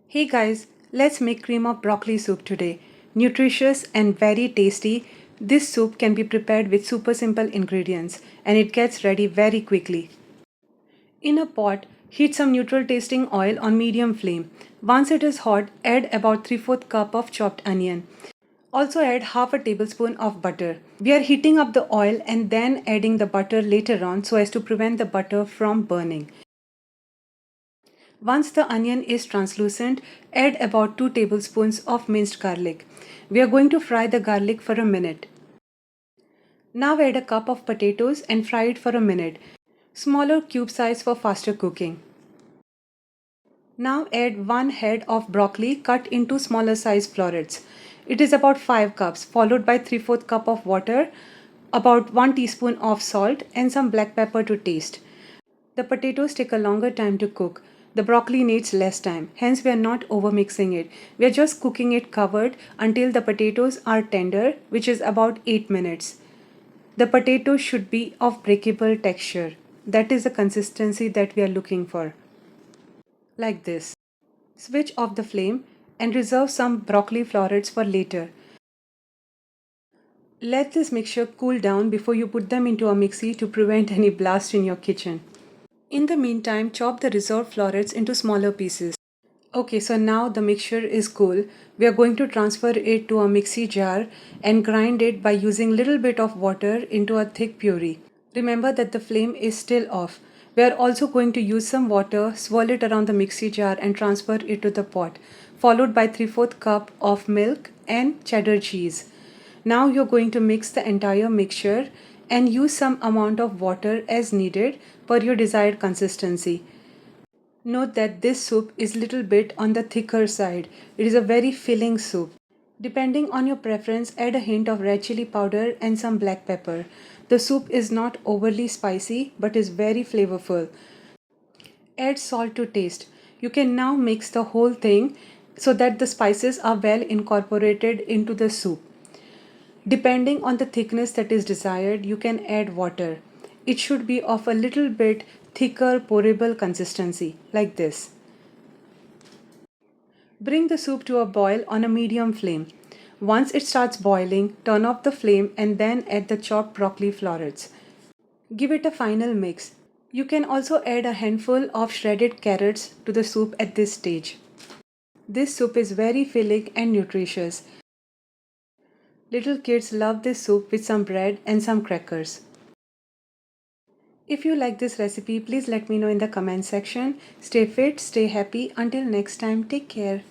Hey guys, let's make cream of broccoli soup today. Nutritious and very tasty, this soup can be prepared with super simple ingredients and it gets ready very quickly. In a pot, heat some neutral tasting oil on medium flame. Once it is hot, add about 3/4 cup of chopped onion. Also add half a tablespoon of butter. We are heating up the oil and then adding the butter later on so as to prevent the butter from burning. Once the onion is translucent, add about 2 tablespoons of minced garlic. We are going to fry the garlic for a minute. Now add a cup of potatoes and fry it for a minute. Smaller cube size for faster cooking. Now add 1 head of broccoli cut into smaller size florets. It is about 5 cups, followed by 3/4 cup of water, about 1 teaspoon of salt and some black pepper to taste. The potatoes take a longer time to cook. The broccoli needs less time, hence we are not overmixing it. We are just cooking it covered until the potatoes are tender, which is about 8 minutes. The potatoes should be of breakable texture. That is the consistency that we are looking for. Like this. Switch off the flame and reserve some broccoli florets for later. Let this mixture cool down before you put them into a mixie to prevent any blast in your kitchen. In the meantime, chop the reserved florets into smaller pieces. Okay, so now the mixture is cool. We are going to transfer it to a mixie jar and grind it by using little bit of water into a thick puree. Remember that the flame is still off. We are also going to use some water, swirl it around the mixie jar and transfer it to the pot, followed by 3/4 cup of milk and cheddar cheese. Now you're going to mix the entire mixture and use some amount of water as needed per your desired consistency. Note that this soup is little bit on the thicker side. It is a very filling soup. Depending on your preference, add a hint of red chili powder and some black pepper. The soup is not overly spicy but is very flavorful. Add salt to taste. You can now mix the whole thing so that the spices are well incorporated into the soup. Depending on the thickness that is desired, you can add water. It should be of a little bit thicker, pourable consistency, like this. Bring the soup to a boil on a medium flame. Once it starts boiling, turn off the flame and then add the chopped broccoli florets. Give it a final mix. You can also add a handful of shredded carrots to the soup at this stage. This soup is very filling and nutritious. Little kids love this soup with some bread and some crackers. If you like this recipe, please let me know in the comment section. Stay fit, stay happy. Until next time, take care.